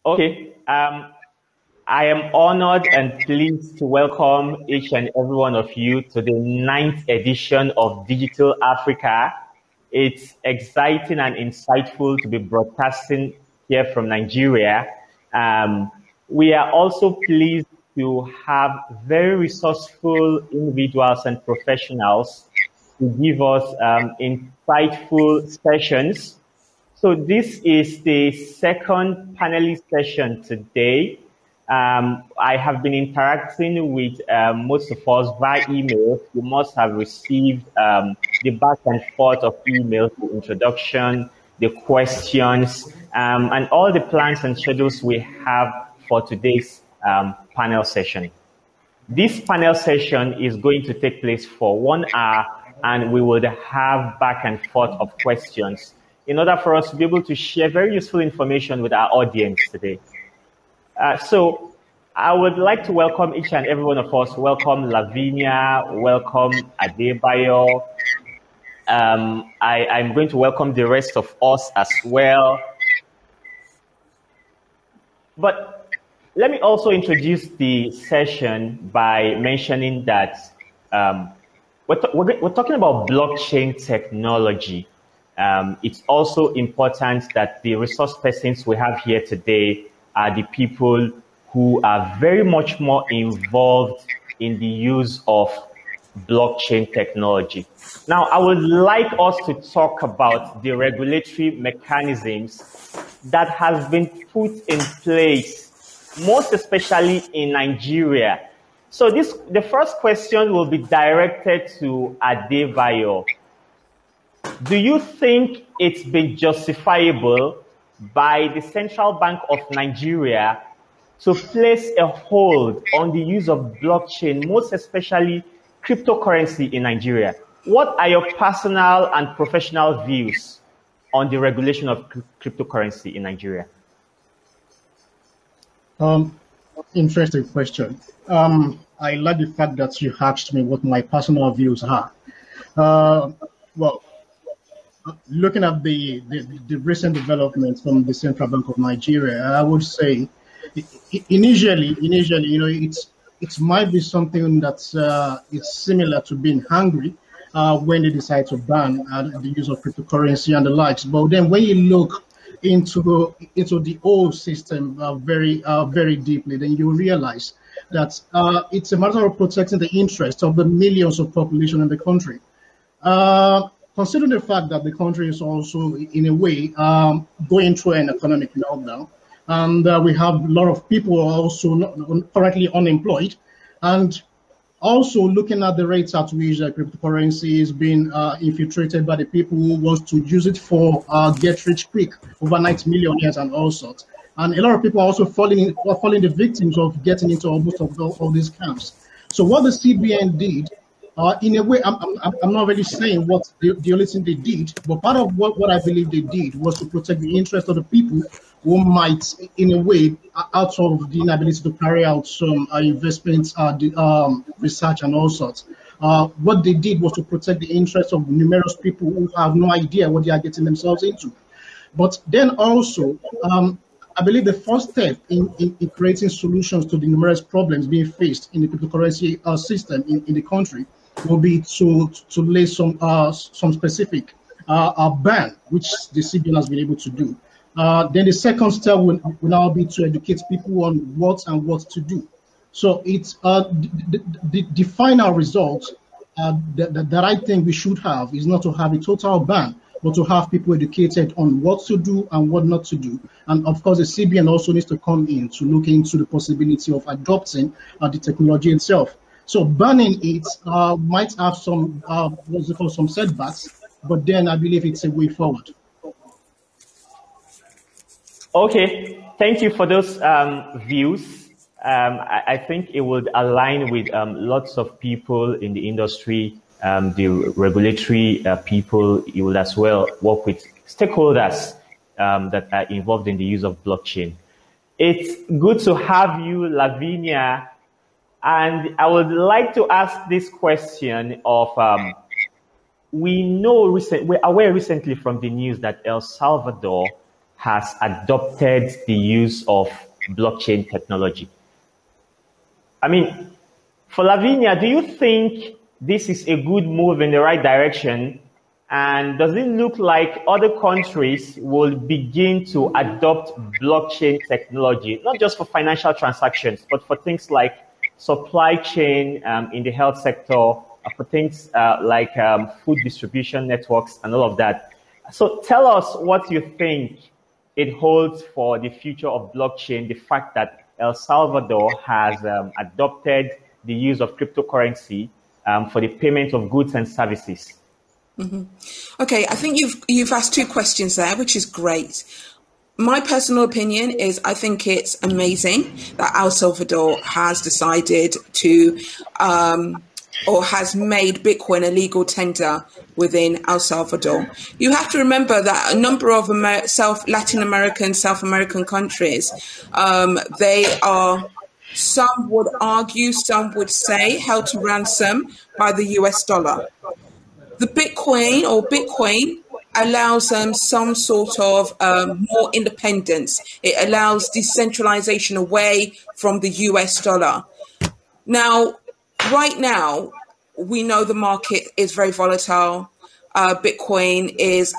Okay. I am honored and pleased to welcome each and every one of you to the ninth edition of Digital Africa. It's exciting and insightful to be broadcasting here from Nigeria. Um, we are also pleased to have very resourceful individuals and professionals to give us insightful sessions. So this is the second panelist session today. I have been interacting with most of us via email. You must have received the back and forth of emails, the introduction, the questions, and all the plans and schedules we have for today's panel session. This panel session is going to take place for 1 hour, and we will have back and forth of questions in order for us to be able to share very useful information with our audience today. So I would like to welcome each and every one of us. Welcome Lavinia, welcome Adebayo. I'm going to welcome the rest of us as well. But let me also introduce the session by mentioning that we're talking about blockchain technology. It's also important that the resource persons we have here today are the people who are very much more involved in the use of blockchain technology. Now, I would like us to talk about the regulatory mechanisms that has been put in place, most especially in Nigeria. So the first question will be directed to Adebayo. Do you think it's been justifiable by the Central Bank of Nigeria to place a hold on the use of blockchain, most especially cryptocurrency in Nigeria? What are your personal and professional views on the regulation of cryptocurrency in Nigeria? Interesting question. I like the fact that you asked me what my personal views are. Well, looking at the recent developments from the Central Bank of Nigeria, I would say initially, it might be something that's it's similar to being hungry when they decide to ban the use of cryptocurrency and the likes. But then when you look into the old system very deeply, then you realize that it's a matter of protecting the interests of the millions of population in the country. Considering the fact that the country is also, in a way, going through an economic meltdown, and we have a lot of people also currently unemployed, and also looking at the rates at which cryptocurrency is being infiltrated by the people who want to use it for get rich quick, overnight millionaires and all sorts. And a lot of people are also falling the victims of getting into almost all these scams. So what the CBN did, in a way, I'm not really saying what the only thing they did, but part of what I believe they did was to protect the interest of the people who might, in a way, out of the inability to carry out some investments, research, and all sorts. What they did was to protect the interest of numerous people who have no idea what they are getting themselves into. But then also, I believe the first step in creating solutions to the numerous problems being faced in the cryptocurrency system in the country will be to lay some specific ban, which the CBN has been able to do. Then the second step will now be to educate people on what to do. So it's the final result that I think we should have is not to have a total ban, but to have people educated on what to do and what not to do. And of course, the CBN also needs to come in to look into the possibility of adopting the technology itself. So banning it might have some some setbacks, but then I believe it's a way forward. Okay, thank you for those views. I think it would align with lots of people in the industry, the regulatory people. You will as well work with stakeholders that are involved in the use of blockchain. It's good to have you, Lavinia. And I would like to ask this question of, we're aware recently from the news that El Salvador has adopted the use of blockchain technology. I mean, for Lavinia, do you think this is a good move in the right direction? And does it look like other countries will begin to adopt blockchain technology, not just for financial transactions, but for things like supply chain in the health sector, for things like food distribution networks and all of that? So tell us what you think it holds for the future of blockchain, the fact that El Salvador has adopted the use of cryptocurrency for the payment of goods and services. Mm-hmm. Okay, I think you've asked two questions there, which is great. My personal opinion is I think it's amazing that El Salvador has decided to or has made Bitcoin a legal tender within El Salvador. You have to remember that a number of Latin American, South American countries, they are, some would argue, some would say, held to ransom by the US dollar. The Bitcoin allows them some sort of more independence. It allows decentralization away from the US dollar. Now, right now, we know the market is very volatile. Bitcoin is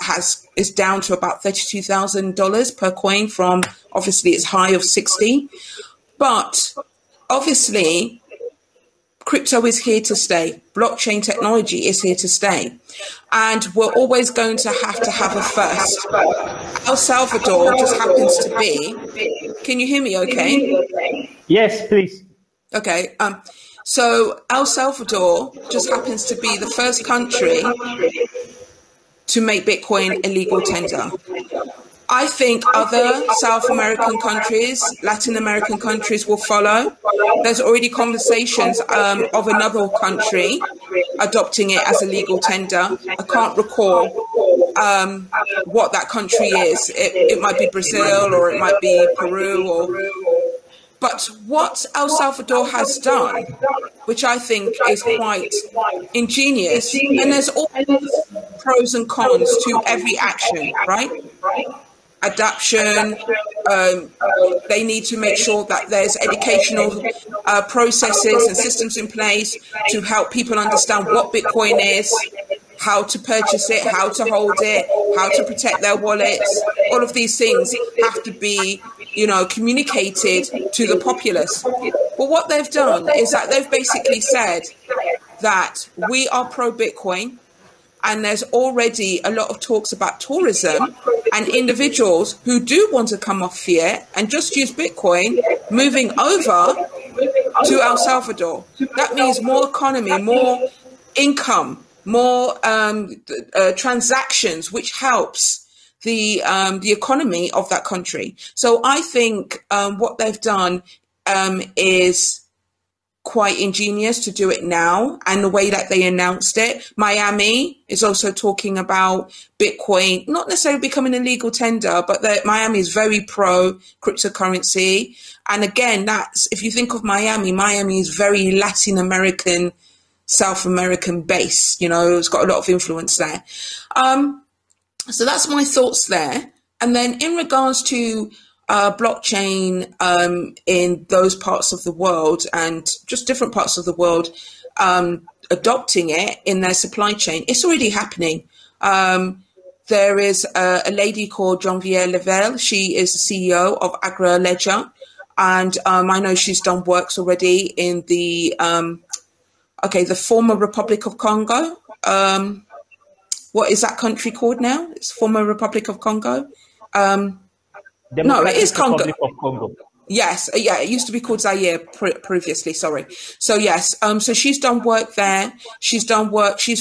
down to about $32,000 per coin from obviously its high of 60. But obviously, crypto is here to stay. Blockchain technology is here to stay. And we're always going to have a first. El Salvador just happens to be, can you hear me okay? Yes, please. Okay. So El Salvador just happens to be the first country to make Bitcoin a legal tender. I think other South American countries, Latin American countries will follow. There's already conversations of another country adopting it as a legal tender. I can't recall what that country is. It might be Brazil or it might be Peru. But what El Salvador has done, which I think is quite ingenious, and there's always pros and cons to every action, right? Adoption, they need to make sure that there's educational processes and systems in place to help people understand what Bitcoin is, how to purchase it, how to hold it, how to protect their wallets. All of these things have to be, communicated to the populace. But what they've done is that they've basically said that we are pro-Bitcoin, and there's already a lot of talks about tourism and individuals who do want to come off fiat and just use Bitcoin moving over to El Salvador. That means more economy, more income, more transactions, which helps the economy of that country. So I think what they've done is quite ingenious to do it now, and the way that they announced it. Miami is also talking about Bitcoin, not necessarily becoming a legal tender, but Miami is very pro cryptocurrency. And again, that's, if you think of Miami is very Latin American, South American base, it's got a lot of influence there. So that's my thoughts there. And then in regards to blockchain in those parts of the world and just different parts of the world adopting it in their supply chain, it's already happening. There is a lady called Geneviève Level. She is the CEO of Agra Ledger, and I know she's done works already in the former Republic of Congo. What is that country called now? It's former Republic of Congo. No, it is Congo. Republic of Congo. Yes, yeah, it used to be called Zaire previously, sorry. So yes, so she's done work there. She's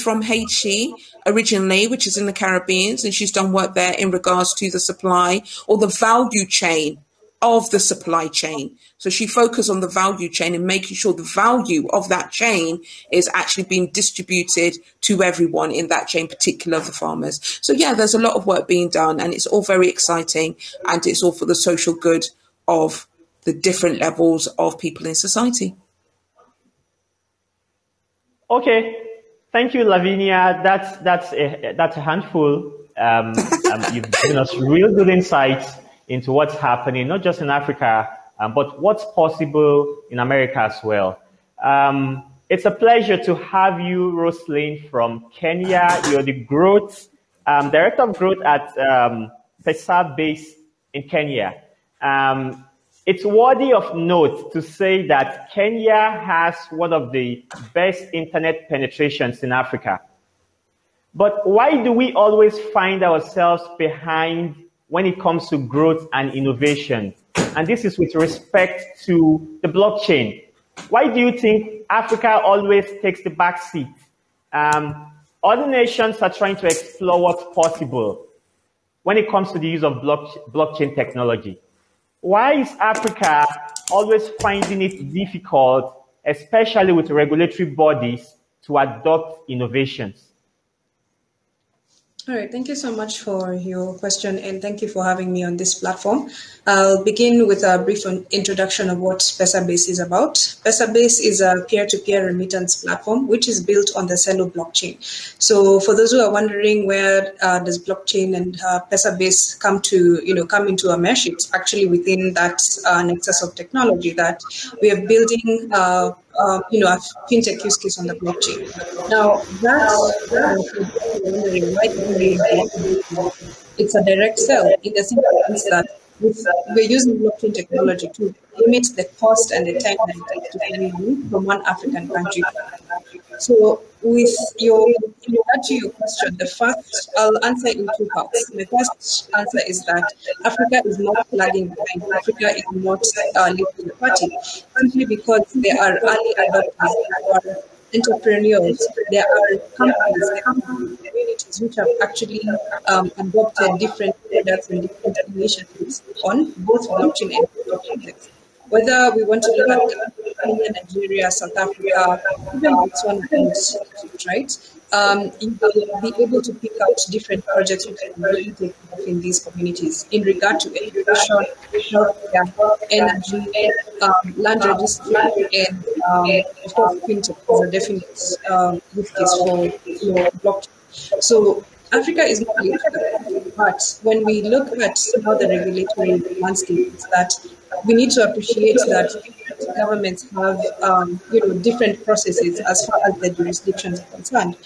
from Haiti originally, which is in the Caribbean, and she's done work there in regards to the supply or the value chain of the supply chain. So she focused on the value chain and making sure the value of that chain is actually being distributed to everyone in that chain, particularly the farmers. So yeah, there's a lot of work being done, and it's all very exciting, and it's all for the social good of the different levels of people in society. Okay, thank you, Lavinia. That's a handful. You've given us real good insights into what's happening, not just in Africa, but what's possible in America as well. It's a pleasure to have you, Roslyn, from Kenya. You're the growth director of growth at PESA base in Kenya. It's worthy of note to say that Kenya has one of the best internet penetrations in Africa. But why do we always find ourselves behind when it comes to growth and innovation? And this is with respect to the blockchain. Why do you think Africa always takes the back seat? Other nations are trying to explore what's possible when it comes to the use of blockchain technology. Why is Africa always finding it difficult, especially with regulatory bodies, to adopt innovations? All right, thank you so much for your question, and thank you for having me on this platform. I'll begin with a brief introduction of what PesaBase is about. PesaBase is a peer-to-peer remittance platform which is built on the Celo blockchain. So, for those who are wondering where does blockchain and PesaBase come into a mesh, it's actually within that nexus of technology that we are building. A fintech use case on the blockchain. Now, it's a direct sell in the sense that we're using blockchain technology to limit the cost and the time that it takes to send money from one African country to another. So, with regard to your question, I'll answer in two parts. The first answer is that Africa is not lagging behind. Africa is not late to the party, simply because there are early adopters, there are entrepreneurs, there are companies, communities which have actually adopted different products and different initiatives on both blockchain and crypto projects. Whether we want to look at Kenya, Nigeria, South Africa, even Botswana and Egypt, right? You will be able to pick out different projects which can really take off in these communities in regard to education, healthcare, energy, land registry, and of course, fintech is a definite use case for blockchain. So Africa is not late to the party, but when we look at how the regulatory landscape is, that we need to appreciate that governments have different processes as far as the jurisdictions are concerned.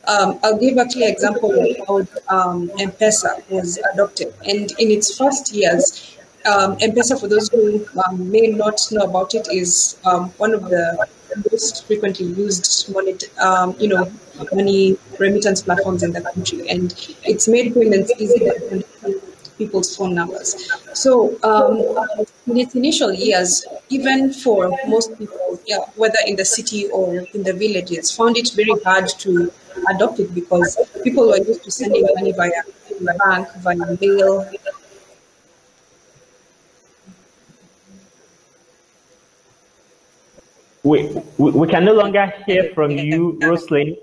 I'll give actually an example of how M-Pesa was adopted. And in its first years, M-Pesa, for those who may not know about it, is one of the most frequently used money remittance platforms in the country. And it's made payments easy to people's phone numbers. So in its initial years, even for most people, whether in the city or in the villages, found it very hard to adopt it because people were used to sending money via bank, via mail. We can no longer hear from you, Roslyn.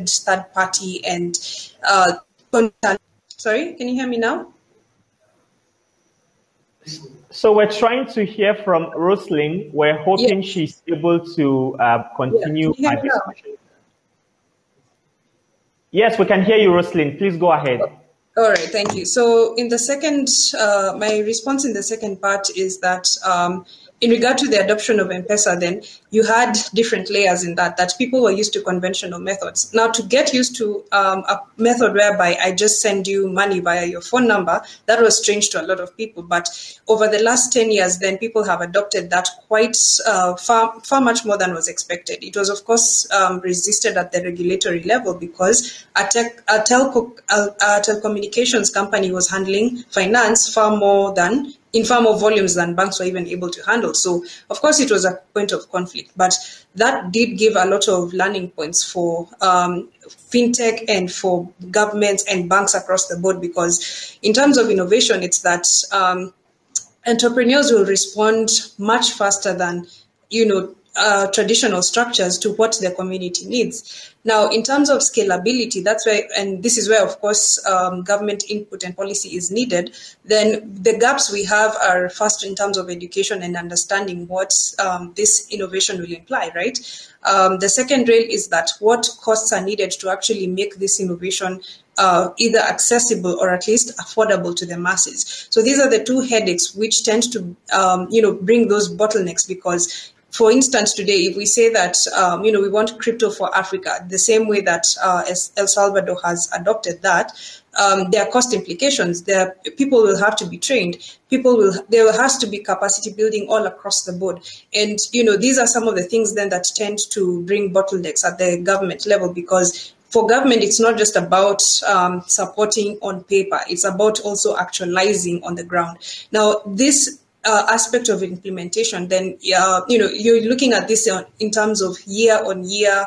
Third party and sorry, can you hear me now? So we're trying to hear from Roslyn. We're hoping she's able to continue our discussion. Yes, we can hear you, Roslyn. Please go ahead. All right, thank you. So in the second, my response in the second part is that in regard to the adoption of M-Pesa, then you had different layers in that people were used to conventional methods. Now, to get used to a method whereby I just send you money via your phone number, that was strange to a lot of people. But over the last 10 years, then people have adopted that quite far much more than was expected. It was, of course, resisted at the regulatory level because a telecommunications company was handling finance in far more volumes than banks were even able to handle. So, of course, it was a point of conflict, but that did give a lot of learning points for fintech and for governments and banks across the board, because in terms of innovation, it's that entrepreneurs will respond much faster than, traditional structures to what the community needs. Now, in terms of scalability, that's where, and this is where, of course, government input and policy is needed. Then the gaps we have are first in terms of education and understanding what this innovation will imply, right? The second rail is that what costs are needed to actually make this innovation either accessible or at least affordable to the masses. So these are the two headaches which tend to, bring those bottlenecks, because for instance, today, if we say that, we want crypto for Africa, the same way that El Salvador has adopted that, there are cost implications. People will have to be trained. There has to be capacity building all across the board. And, these are some of the things then that tend to bring bottlenecks at the government level, because for government, it's not just about supporting on paper. It's about also actualizing on the ground. Now, this aspect of implementation, then you're looking at this in terms of year-on-year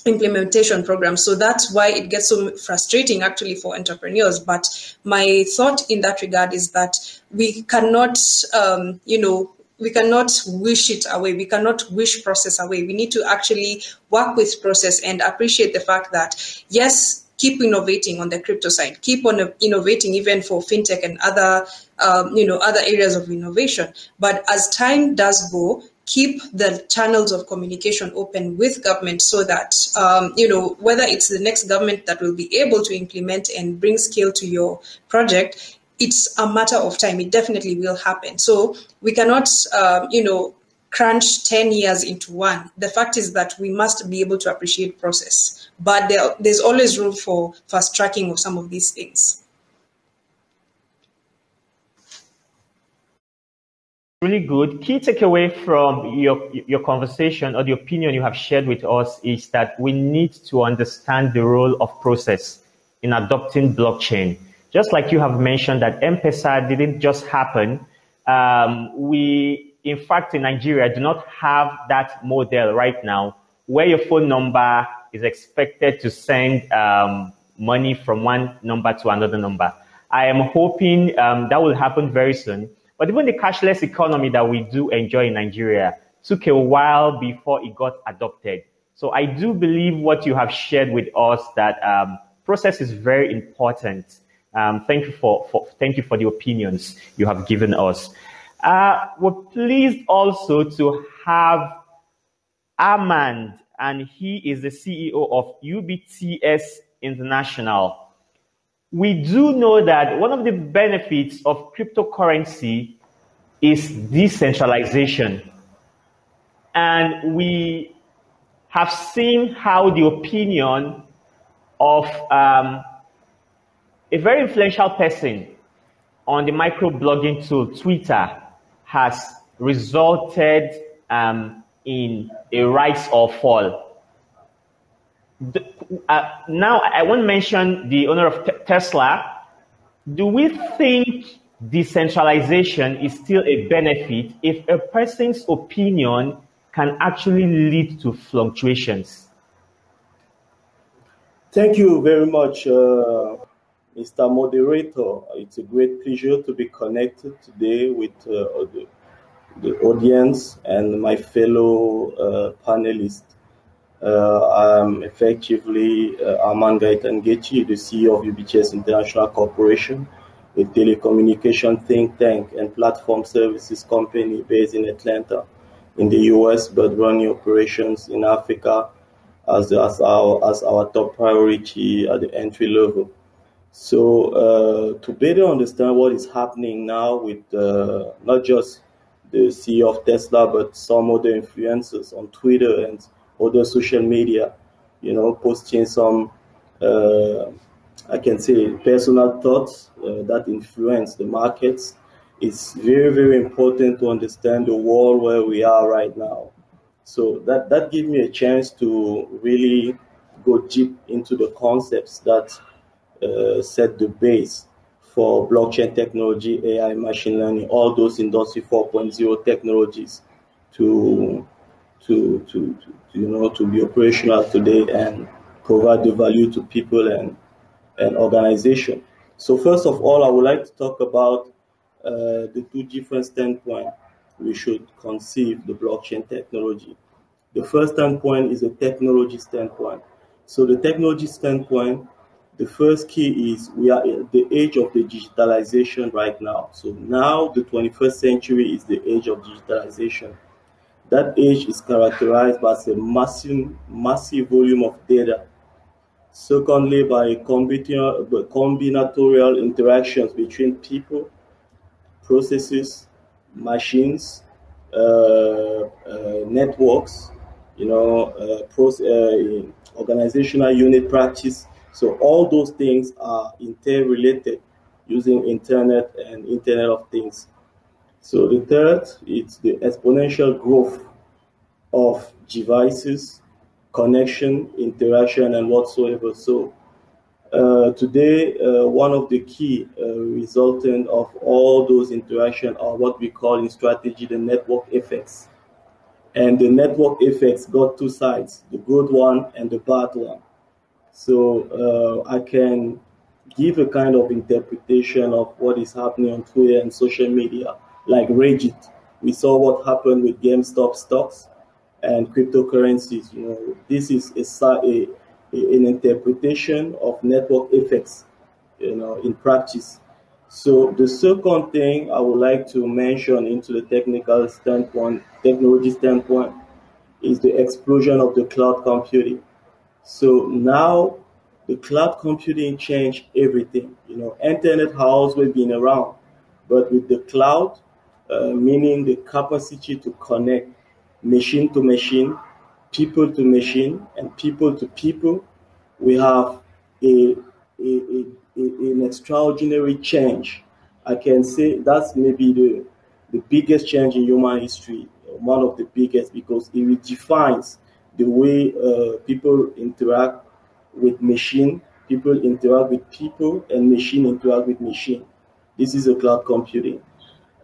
implementation programs. So that's why it gets so frustrating actually for entrepreneurs. But my thought in that regard is that we cannot, we cannot wish it away. We cannot wish process away. We need to actually work with process and appreciate the fact that, yes, keep innovating on the crypto side, keep on innovating even for fintech and other areas of innovation. But as time does go, keep the channels of communication open with government so that, whether it's the next government that will be able to implement and bring scale to your project, it's a matter of time. It definitely will happen. So we cannot, crunch 10 years into one. The fact is that we must be able to appreciate process, but there's always room for fast tracking of some of these things. Really good. Key takeaway from your conversation or the opinion you have shared with us is that we need to understand the role of process in adopting blockchain. Just like you have mentioned that M-Pesa didn't just happen. In fact, in Nigeria, do not have that model right now where your phone number is expected to send money from one number to another number. I am hoping that will happen very soon. But even the cashless economy that we do enjoy in Nigeria took a while before it got adopted. So I do believe what you have shared with us, that process is very important. Thank you for the opinions you have given us. We're pleased also to have Armand, and he is the CEO of UBTS International. We do know that one of the benefits of cryptocurrency is decentralization. And we have seen how the opinion of a very influential person on the microblogging tool, Twitter, has resulted in a rise or fall. Now, I want to mention the owner of Tesla. Do we think decentralization is still a benefit if a person's opinion can actually lead to fluctuations? Thank you very much, Mr. Moderator. It's a great pleasure to be connected today with the audience and my fellow panelists. I'm effectively Armand Gaitangechi, the CEO of UBTS International Corporation, a telecommunication think tank and platform services company based in Atlanta, in the US, but running operations in Africa as our top priority at the entry level. So to better understand what is happening now with not just the CEO of Tesla, but some other influencers on Twitter and other social media, posting some, I can say, personal thoughts that influence the markets. It's very, very important to understand the world where we are right now. So that gives me a chance to really go deep into the concepts that set the base for blockchain technology, AI, machine learning, all those Industry 4.0 technologies to be operational today and provide the value to people and organization. So first of all, I would like to talk about the two different standpoints. we should conceive the blockchain technology. The first standpoint is a technology standpoint. So the technology standpoint, the first key is we are at the age of the digitalization right now. So now the 21st century is the age of digitalization. That age is characterized by a massive volume of data. Secondly, by combinatorial interactions between people, processes, machines, networks, organizational unit practice. So all those things are interrelated using internet and Internet of Things. So the third is the exponential growth of devices, connection, interaction, and whatsoever. So today, one of the key resultant of all those interactions are what we call in strategy the network effects. And the network effects got two sides, the good one and the bad one. So I can give a kind of interpretation of what is happening on Twitter and social media, like Reddit. We saw what happened with GameStop stocks and cryptocurrencies. This is an interpretation of network effects, in practice. So the second thing I would like to mention into the technology standpoint, is the explosion of the cloud computing. So now the cloud computing changed everything. Internet has always been around, but with the cloud, meaning the capacity to connect machine to machine, people to machine, and people to people, we have a, an extraordinary change. I can say that's maybe the biggest change in human history, one of the biggest, because it redefines the way people interact with machine, people interact with people, and machine interact with machine. This is a cloud computing.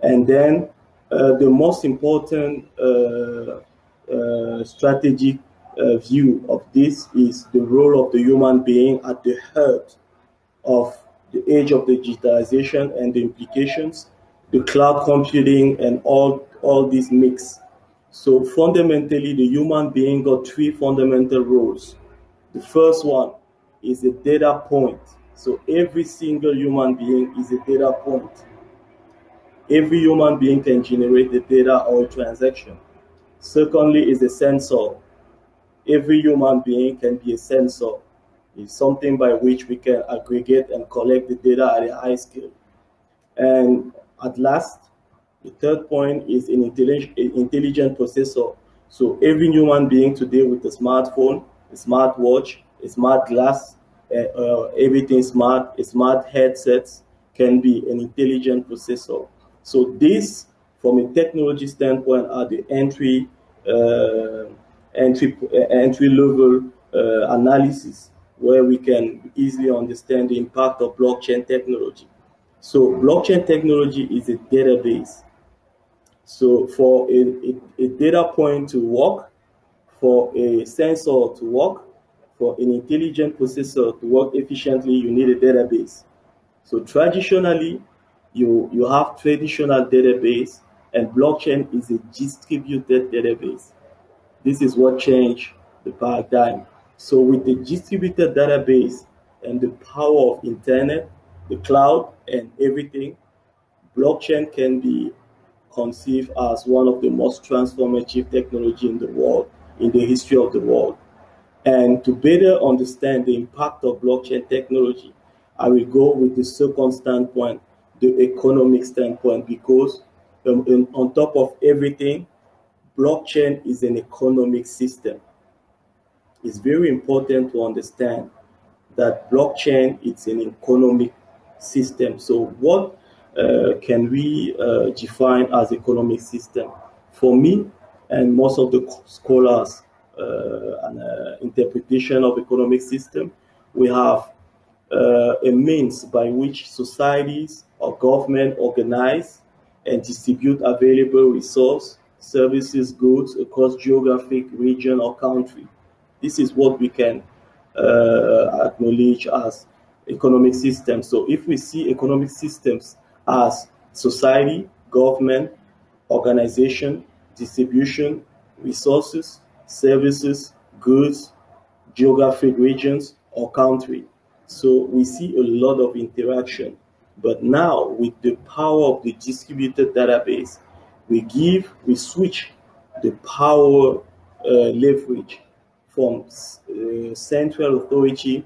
And then the most important strategic view of this is the role of the human being at the heart of the age of digitalization and the implications, the cloud computing, and all these mix. So fundamentally, the human being got three fundamental roles. The first one is a data point. So every single human being is a data point. Every human being can generate the data or a transaction. Secondly is a sensor. Every human being can be a sensor. It's something by which we can aggregate and collect the data at a high scale. And at last, the third point is an intelligent processor. So every human being today with a smartphone, a smartwatch, a smart glass, everything smart, a smart headsets can be an intelligent processor. So this, from a technology standpoint, are the entry level analysis where we can easily understand the impact of blockchain technology. So blockchain technology is a database. So for a data point to work, for a sensor to work, for an intelligent processor to work efficiently, you need a database. So traditionally, you have traditional database, and blockchain is a distributed database. This is what changed the paradigm. So with the distributed database and the power of internet, the cloud, and everything, blockchain can be conceived as one of the most transformative technology in the world, in the history of the world. And to better understand the impact of blockchain technology, I will go with the second standpoint, the economic standpoint, because on top of everything, blockchain is an economic system. It's very important to understand that blockchain is an economic system. So what can we define as economic system? For me and most of the scholars and interpretation of economic system, we have a means by which societies or government organize and distribute available resource, services, goods across geographic region or country. This is what we can acknowledge as economic systems. So if we see economic systems as society, government, organization, distribution, resources, services, goods, geographic regions, or country. So we see a lot of interaction. But now, with the power of the distributed database, we switch the power leverage from central authority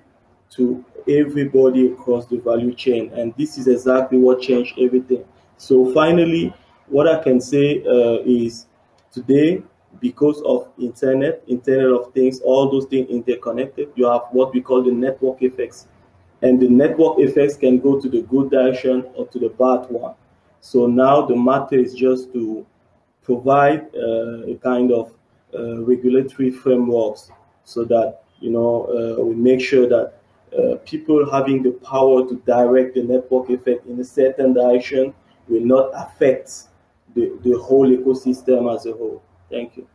to everybody across the value chain. And this is exactly what changed everything. So finally, what I can say is today, because of Internet of Things, all those things interconnected, you have what we call the network effects. And the network effects can go to the good direction or to the bad one. So now the matter is just to provide a kind of regulatory frameworks so that we make sure that people having the power to direct the network effect in a certain direction will not affect the whole ecosystem as a whole. Thank you.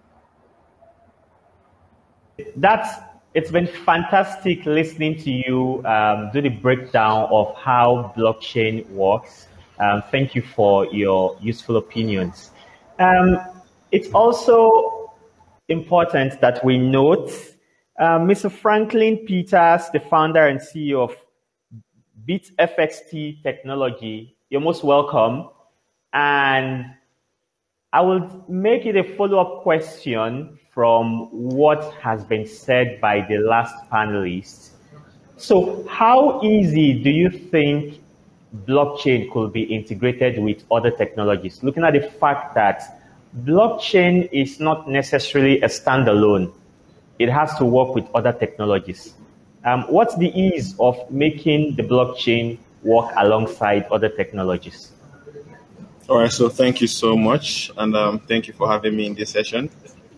It's been fantastic listening to you do the breakdown of how blockchain works. Thank you for your useful opinions. It's also important that we note Mr. Franklin Peters, the founder and CEO of BitFXT Technology. You're most welcome. And I will make it a follow-up question from what has been said by the last panelist. So how easy do you think blockchain could be integrated with other technologies? Looking at the fact that blockchain is not necessarily a standalone. It has to work with other technologies. What's the ease of making the blockchain work alongside other technologies? All right, so thank you so much, and thank you for having me in this session.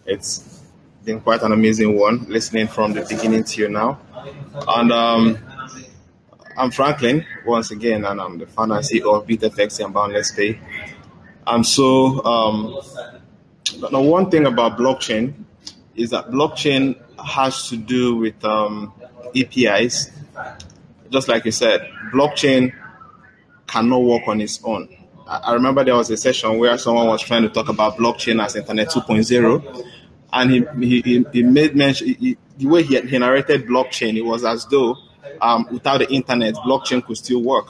It's been quite an amazing one, listening from the beginning to you now. And I'm Franklin, once again, and I'm the founder and CEO of BitFXT and Boundless Pay. Now one thing about blockchain is that blockchain has to do with APIs. Just like you said, blockchain cannot work on its own. I remember there was a session where someone was trying to talk about blockchain as Internet 2.0, and he made mention, the way he narrated blockchain, it was as though without the internet, blockchain could still work.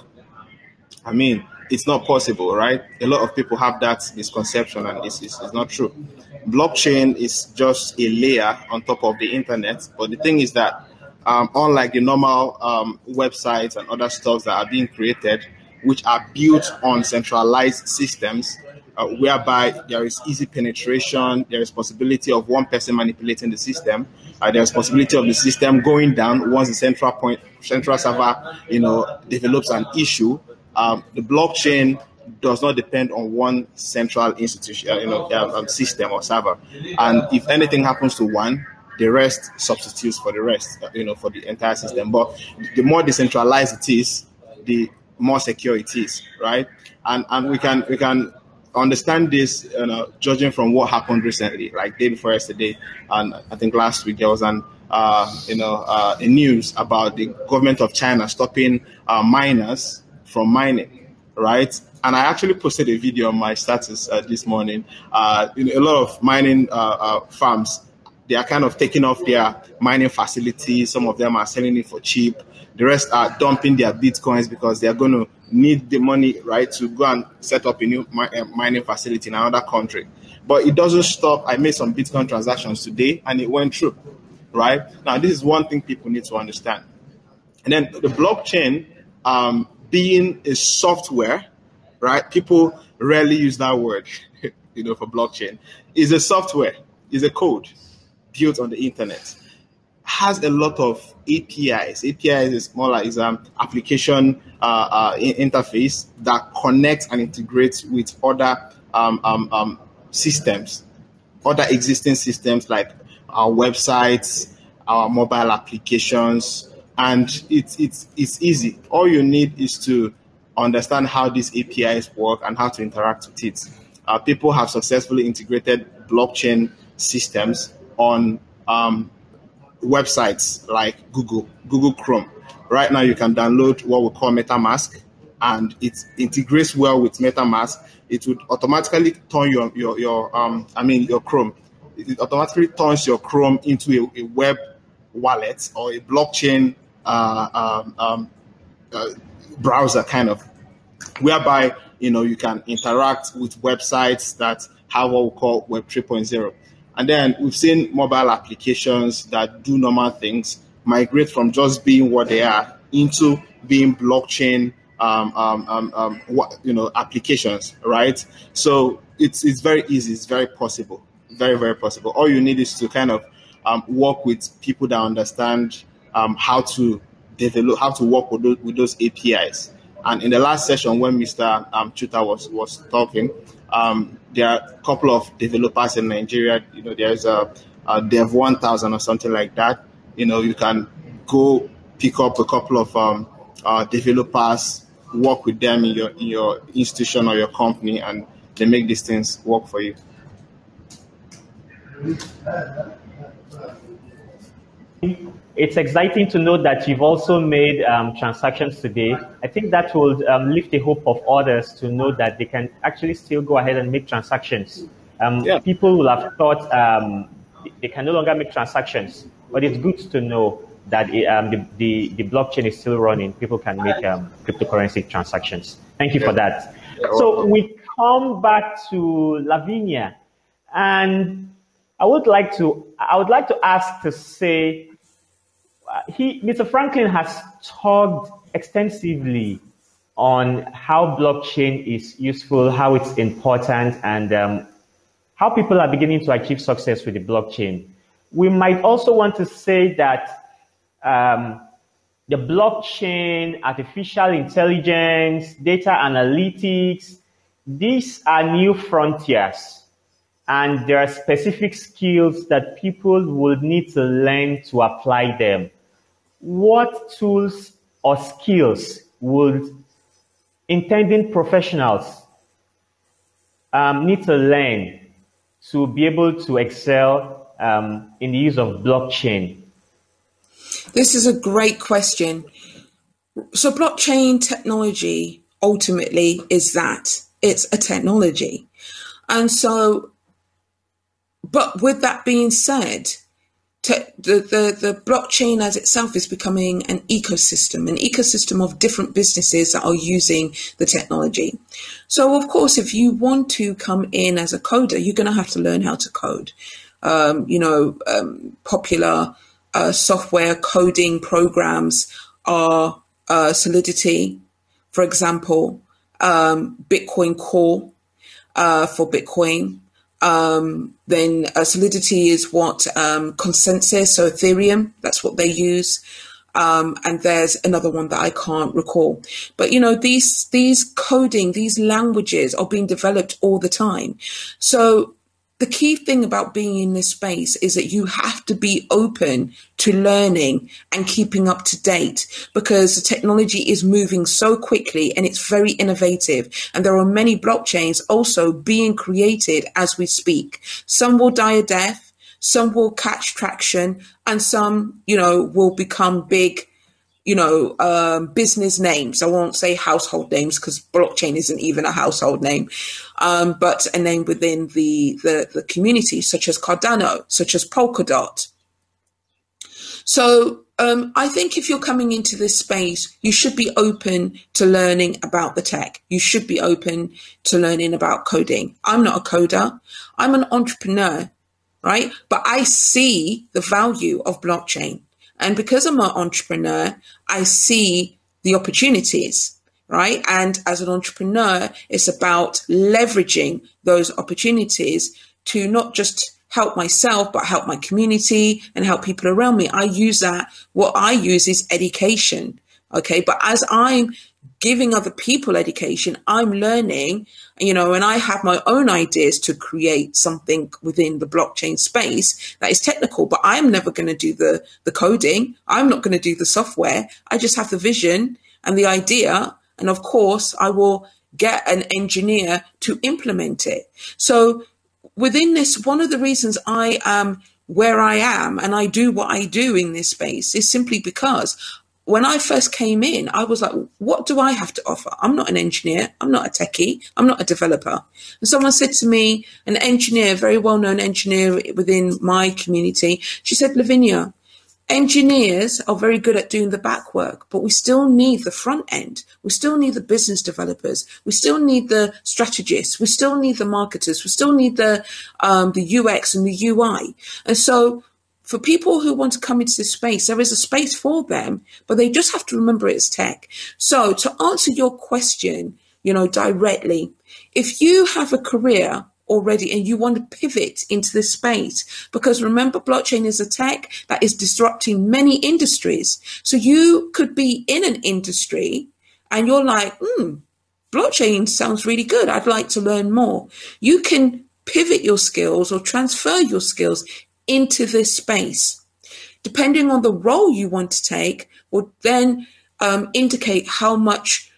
I mean, it's not possible, right? A lot of people have that misconception, and it's not true. Blockchain is just a layer on top of the internet, but the thing is that unlike the normal websites and other stuff that are being created, which are built on centralized systems, whereby there is easy penetration, there is possibility of one person manipulating the system, there is possibility of the system going down once the central server, develops an issue. The blockchain does not depend on one central institution, system or server, and if anything happens to one, the rest substitutes for the rest, for the entire system. But the more decentralized it is, the more secure it is, right? And we can understand this, judging from what happened recently, like day before yesterday, and I think last week there was a news about the government of China stopping miners from mining, right? And I actually posted a video on my status this morning. A lot of mining farms, they are kind of taking off their mining facilities. Some of them are selling it for cheap. The rest are dumping their bitcoins because they are going to need the money, right, to go and set up a new mining facility in another country. But it doesn't stop. I made some Bitcoin transactions today, and it went through, right? Now, this is one thing people need to understand. And then the blockchain being a software, right? People rarely use that word, for blockchain. Is a software, is a code built on the internet. Has a lot of APIs. APIs is more like application interface that connects and integrates with other systems, other existing systems like our websites, our mobile applications, and it's easy. All you need is to understand how these APIs work and how to interact with it. People have successfully integrated blockchain systems on websites like Google Chrome. Right now, you can download what we call MetaMask, and it integrates well with MetaMask, it would automatically turn your Chrome. It automatically turns your Chrome into a web wallet or a blockchain browser kind of, whereby you can interact with websites that have what we call Web 3.0. And then we've seen mobile applications that do normal things migrate from just being what they are into being blockchain applications, right? So it's very easy, it's very possible, very, very possible. All you need is to kind of work with people that understand how to develop, how to work with those APIs. And in the last session when Mr. Chuta was talking, there are a couple of developers in Nigeria. There's a Dev1000 or something like that. You can go pick up a couple of developers, work with them in your institution or your company, and they make these things work for you. It's exciting to know that you've also made transactions today. I think that will lift the hope of others to know that they can actually still go ahead and make transactions. People will have thought they can no longer make transactions, but it's good to know that the blockchain is still running. People can make cryptocurrency transactions. Thank you for that. So we come back to Lavinia, and I would like to ask to say, Mr. Franklin has talked extensively on how blockchain is useful, how it's important, and how people are beginning to achieve success with the blockchain. We might also want to say that the blockchain, artificial intelligence, data analytics, these are new frontiers. And there are specific skills that people would need to learn to apply them. What tools or skills would intending professionals need to learn to be able to excel in the use of blockchain? This is a great question. So blockchain technology ultimately is that it's a technology. And so, but with that being said, the blockchain as itself is becoming an ecosystem of different businesses that are using the technology. So of course, if you want to come in as a coder, you're going to have to learn how to code. Popular software coding programs are Solidity, for example, Bitcoin Core for Bitcoin. Then Solidity is what Consensus, so Ethereum, that's what they use. And there's another one that I can't recall. But these coding, these languages are being developed all the time. So the key thing about being in this space is that you have to be open to learning and keeping up to date, because the technology is moving so quickly and it's very innovative. And there are many blockchains also being created as we speak. Some will die a death, some will catch traction, and some, will become big, business names. I won't say household names because blockchain isn't even a household name, but a name within the community, such as Cardano, such as Polkadot. So I think if you're coming into this space, you should be open to learning about the tech. You should be open to learning about coding. I'm not a coder. I'm an entrepreneur, right? But I see the value of blockchain. And because I'm an entrepreneur, I see the opportunities, right? And as an entrepreneur, it's about leveraging those opportunities to not just help myself, but help my community and help people around me. What I use is education, okay? But as I'm giving other people education, I'm learning, and I have my own ideas to create something within the blockchain space that is technical, but I'm never going to do the coding. I'm not going to do the software. I just have the vision and the idea. And of course, I will get an engineer to implement it. So within this, one of the reasons I am where I am and I do what I do in this space is simply because when I first came in, I was like, what do I have to offer? I'm not an engineer. I'm not a techie. I'm not a developer. And someone said to me, an engineer, very well-known engineer within my community, she said, Lavinia, engineers are very good at doing the back work, but we still need the front end. We still need the business developers. We still need the strategists. We still need the marketers. We still need the UX and the UI. And so for people who want to come into this space, there is a space for them, but they just have to remember it's tech. So to answer your question, directly, if you have a career already and you want to pivot into this space, because remember, blockchain is a tech that is disrupting many industries. So you could be in an industry and you're like, blockchain sounds really good. I'd like to learn more. You can pivot your skills or transfer your skills into this space. Depending on the role you want to take will then indicate how much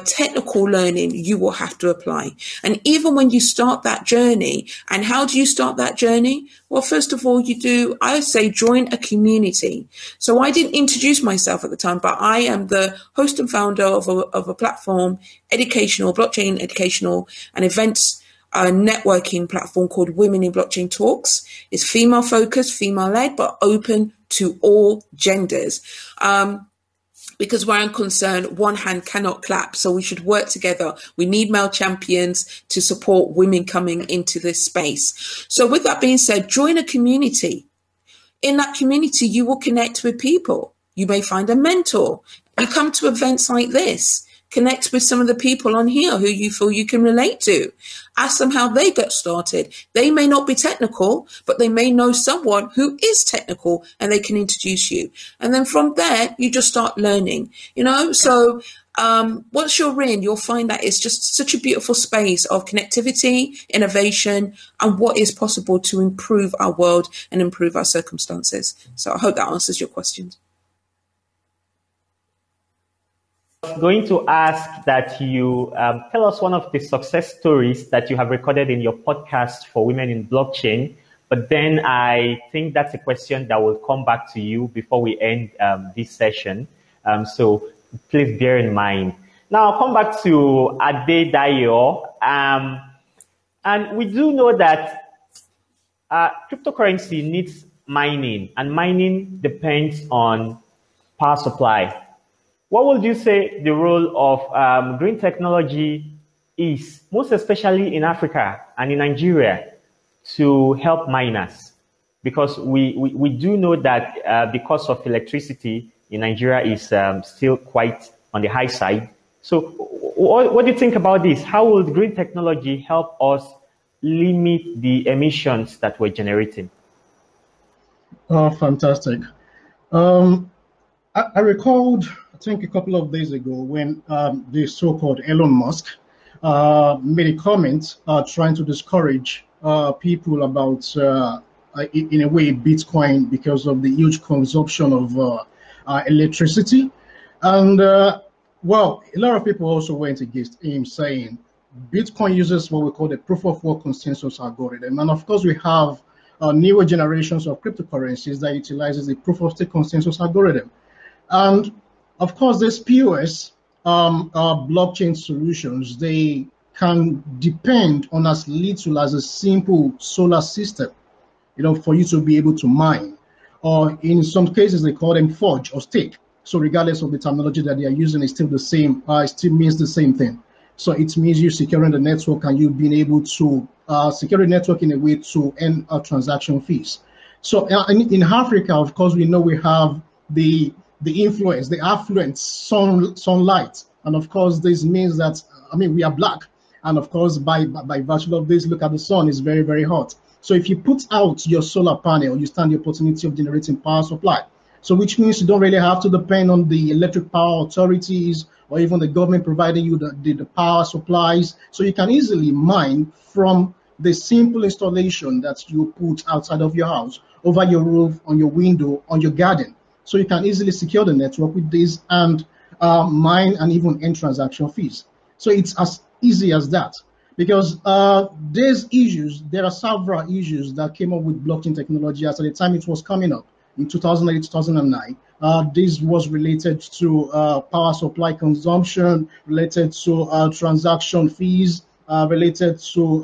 technical learning you will have to apply. And even when you start that journey, and how do you start that journey? Well, first of all, I would say join a community. So I didn't introduce myself at the time, but I am the host and founder of a platform, blockchain educational and events networking platform called Women in Blockchain Talks. It's female focused, female led, but open to all genders. Because where I'm concerned, one hand cannot clap. So we should work together. We need male champions to support women coming into this space. So with that being said, join a community. In that community, you will connect with people. You may find a mentor. You come to events like this. Connect with some of the people on here who you feel you can relate to. Ask them how they got started. They may not be technical, but they may know someone who is technical and they can introduce you. And then from there, you just start learning, So once you're in, you'll find that it's just such a beautiful space of connectivity, innovation, and what is possible to improve our world and improve our circumstances. So I hope that answers your questions. Going to ask that you tell us one of the success stories that you have recorded in your podcast for Women in Blockchain. But then I think that's a question that will come back to you before we end this session. So please bear in mind. Now I'll come back to Adedayo. And we do know that cryptocurrency needs mining, and mining depends on power supply. What would you say the role of green technology is, most especially in Africa and in Nigeria, to help miners? Because we do know that the cost of electricity in Nigeria is still quite on the high side. So what do you think about this? How will green technology help us limit the emissions that we're generating? Oh, fantastic. I recalled, I think a couple of days ago, when the so-called Elon Musk made a comment trying to discourage people about, in a way, Bitcoin because of the huge consumption of electricity. And, well, a lot of people also went against him, saying Bitcoin uses what we call the proof of work consensus algorithm. And of course, we have newer generations of cryptocurrencies that utilizes the proof of stake consensus algorithm. And of course, these POS blockchain solutions, they can depend on as little as a simple solar system, for you to be able to mine. Or in some cases, they call them forge or stake. So regardless of the terminology that they are using, it's still the same. It still means the same thing. So it means you securing the network and you being able to secure the network in a way to earn transaction fees. So in Africa, of course, we know we have the influence, the affluent sunlight. And of course, this means that, we are black. And of course, by virtue of this, look at the sun, is very, very hot. So if you put out your solar panel, you stand the opportunity of generating power supply. So which means you don't really have to depend on the electric power authorities or even the government providing you the power supplies. So you can easily mine from the simple installation that you put outside of your house, over your roof, on your window, on your garden. So you can easily secure the network with this and mine and even earn transaction fees. So it's as easy as that. Because there are several issues that came up with blockchain technology as at the time it was coming up in 2008, 2009. This was related to power supply consumption, related to transaction fees, related to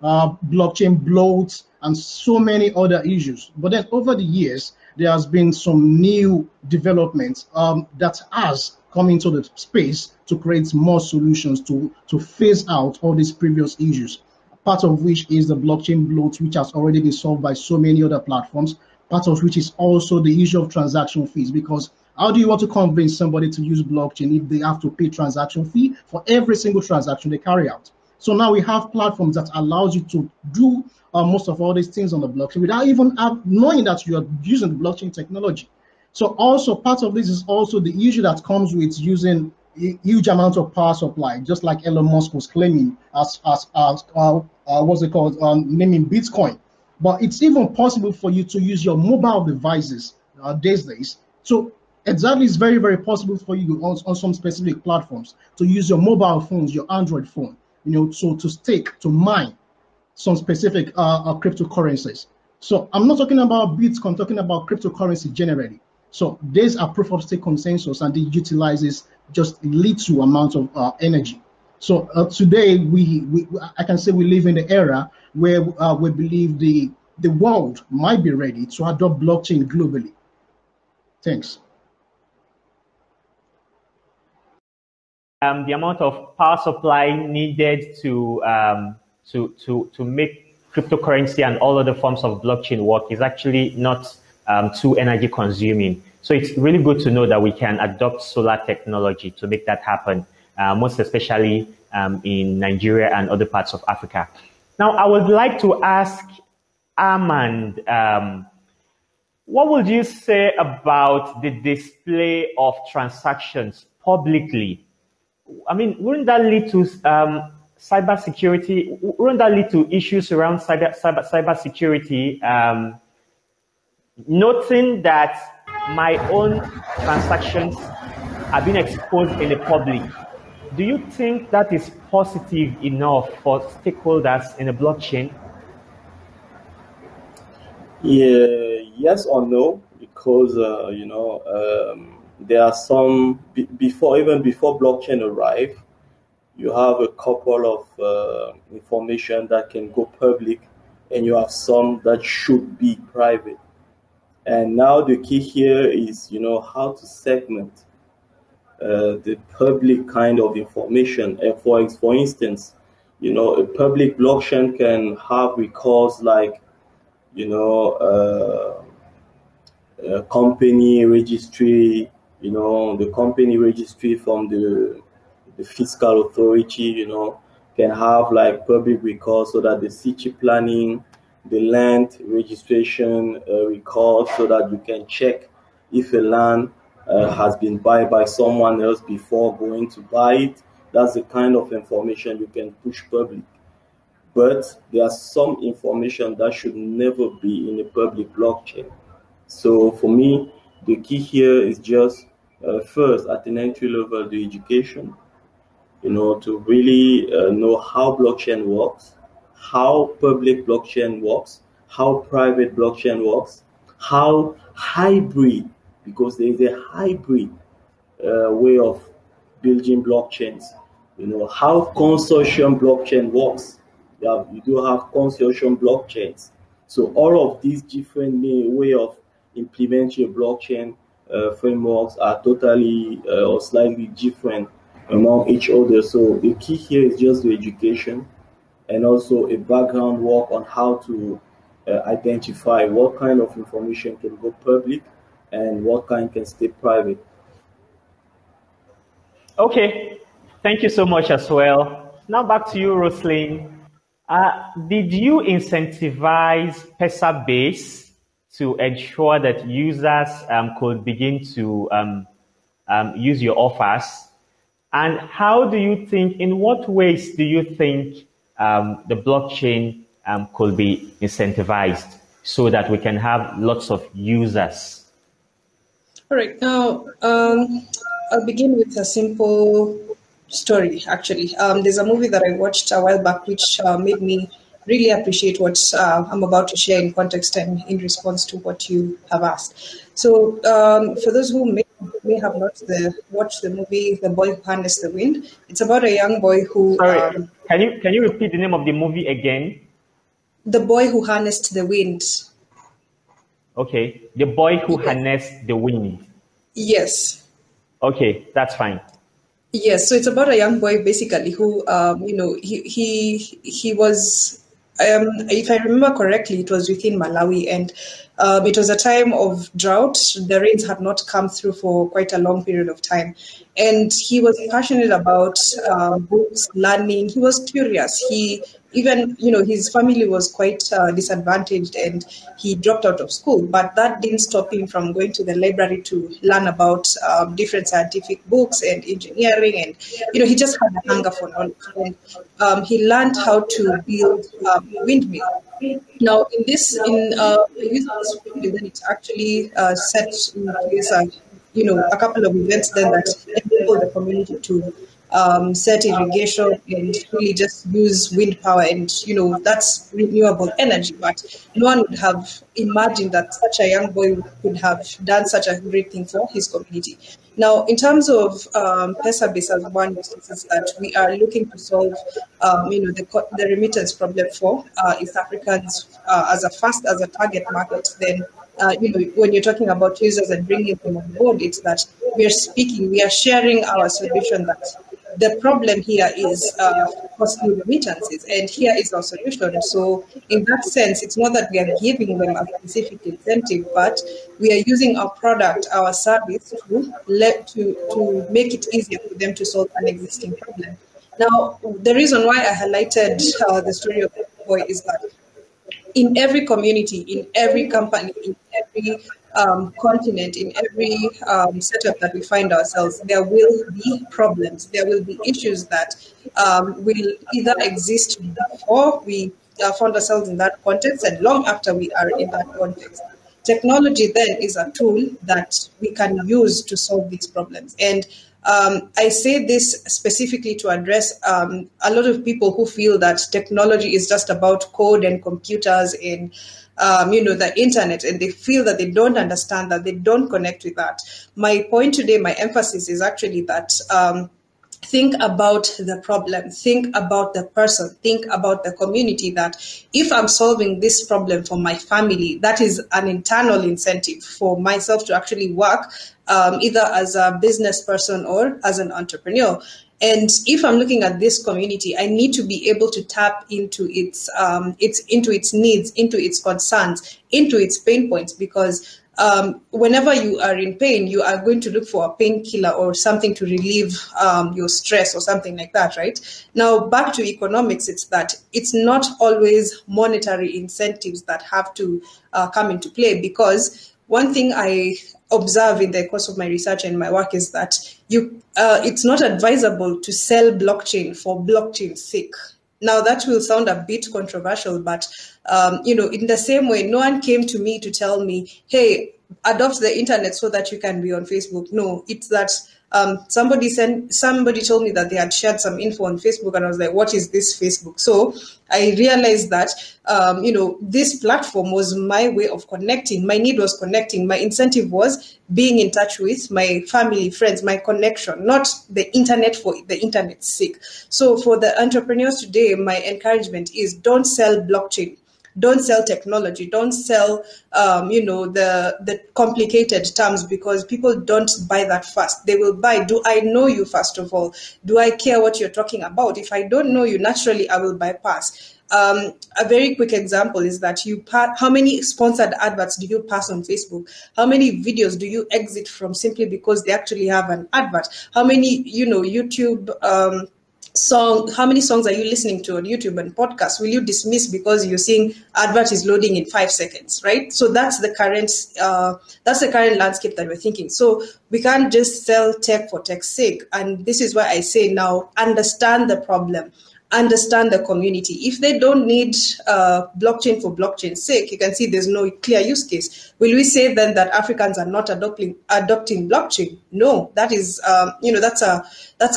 blockchain bloat, and so many other issues. But then over the years, there has been some new developments that has come into the space to create more solutions to phase out all these previous issues. Part of which is the blockchain bloat, which has already been solved by so many other platforms. Part of which is also the issue of transaction fees, because how do you want to convince somebody to use blockchain if they have to pay transaction fee for every single transaction they carry out? So now we have platforms that allows you to do most of all these things on the blockchain without even knowing that you are using the blockchain technology. So also part of this is also the issue that comes with using a huge amount of power supply, just like Elon Musk was claiming as what's it called, naming Bitcoin. But it's even possible for you to use your mobile devices these days. So exactly, it's very, very possible for you on some specific platforms to use your mobile phones, your Android phone, so to stake, to mine some specific cryptocurrencies. So I'm not talking about Bitcoin, I'm talking about cryptocurrency generally. So these are proof of stake consensus, and it utilizes just little amount of energy. So today, I can say we live in the era where we believe the world might be ready to adopt blockchain globally. Thanks. The amount of power supply needed to make cryptocurrency and all other forms of blockchain work is actually not too energy consuming. So it's really good to know that we can adopt solar technology to make that happen, most especially in Nigeria and other parts of Africa. Now, I would like to ask Armand, what would you say about the display of transactions publicly? I mean, wouldn't that lead to cybersecurity? Wouldn't that lead to issues around cybersecurity? Noting that my own transactions are being exposed in the public, do you think that is positive enough for stakeholders in a blockchain? Yeah, yes or no, because there are some before blockchain arrive, you have a couple of information that can go public, and you have some that should be private. And now the key here is how to segment the public kind of information. For instance, a public blockchain can have records like company registry, the company registry from the fiscal authority, can have like public records so that the city planning, the land registration records, so that you can check if a land has been bought by someone else before going to buy it. That's the kind of information you can push public. But there are some information that should never be in a public blockchain. So for me, the key here is just first at an entry level, the education, to really know how blockchain works, how public blockchain works, how private blockchain works, how hybrid, because there is a hybrid way of building blockchains, how consortium blockchain works. You do have consortium blockchains. So all of these different way of implementing a blockchain frameworks are totally or slightly different among each other. So the key here is just the education and also a background work on how to identify what kind of information can go public and what kind can stay private. Okay, thank you so much as well. Now back to you, Roslyn. Did you incentivize PESA base to ensure that users could begin to use your offers? And how do you think, in what ways do you think the blockchain could be incentivized so that we can have lots of users? All right. Now, I'll begin with a simple story, actually. There's a movie that I watched a while back which made me really appreciate what I'm about to share in context and in response to what you have asked. So, for those who may have not watched the movie The Boy Who Harnessed the Wind, it's about a young boy who Sorry, can you repeat the name of the movie again? The Boy Who Harnessed the Wind. Okay, The Boy Who Yes. Harnessed the Wind. Yes. Okay, that's fine. Yes, so it's about a young boy basically who, he was, if I remember correctly, it was within Malawi, and it was a time of drought. The rains had not come through for quite a long period of time, and he was passionate about books, learning. He was curious. He even, his family was quite disadvantaged, and he dropped out of school, but that didn't stop him from going to the library to learn about different scientific books and engineering, and he just had a hunger for knowledge, and he learned how to build a windmill. Now, by using this windmill, then it's actually set in place, a couple of events then that enable the community to set irrigation and really just use wind power, and that's renewable energy. But no one would have imagined that such a young boy could have done such a great thing for his community. Now, in terms of PESA-based as one instance that we are looking to solve, the remittance problem for East Africans as a target market, then when you're talking about users and bringing them on board, it's that we are sharing our solution, that the problem here is costly remittances, and here is our solution. So, in that sense, it's not that we are giving them a specific incentive, but we are using our product, our service, to make it easier for them to solve an existing problem. Now, the reason why I highlighted the story of the boy is that in every community, in every company, in every continent, in every setup that we find ourselves, there will be problems. There will be issues that will either exist before we found ourselves in that context and long after we are in that context. Technology then is a tool that we can use to solve these problems. And I say this specifically to address a lot of people who feel that technology is just about code and computers and the internet, and they feel that they don't understand that, they don't connect with that. My point today, my emphasis is actually that think about the problem, think about the person, think about the community, that if I'm solving this problem for my family, that is an internal incentive for myself to actually work either as a business person or as an entrepreneur. And if I'm looking at this community, I need to be able to tap into its needs, into its concerns, into its pain points, because whenever you are in pain, you are going to look for a painkiller or something to relieve your stress or something like that, right? Now, back to economics, it's that it's not always monetary incentives that have to come into play, because one thing I observe in the course of my research and my work is that it's not advisable to sell blockchain for blockchain's sake. Now, that will sound a bit controversial, but, in the same way, no one came to me to tell me, hey, adopt the internet so that you can be on Facebook. No, it's that somebody told me that they had shared some info on Facebook, and I was like, what is this Facebook? So I realized that, this platform was my way of connecting. My need was connecting. My incentive was being in touch with my family, friends, my connection, not the internet for the internet's sake. So for the entrepreneurs today, my encouragement is don't sell blockchain. Don't sell technology. Don't sell, the complicated terms, because people don't buy that fast. They will buy, do I know you, first of all? Do I care what you're talking about? If I don't know you, naturally, I will bypass. A very quick example is that how many sponsored adverts do you pass on Facebook? How many videos do you exit from simply because they actually have an advert? How many, YouTube how many songs are you listening to on YouTube and podcasts will you dismiss because you're seeing advert is loading in 5 seconds, right? So that's the current landscape that we're thinking. So we can't just sell tech for tech's sake. And this is why I say now, understand the problem. understand the community. If they don't need blockchain for blockchain's sake, you can see there's no clear use case. Will we say then that Africans are not adopting blockchain? No, that is that's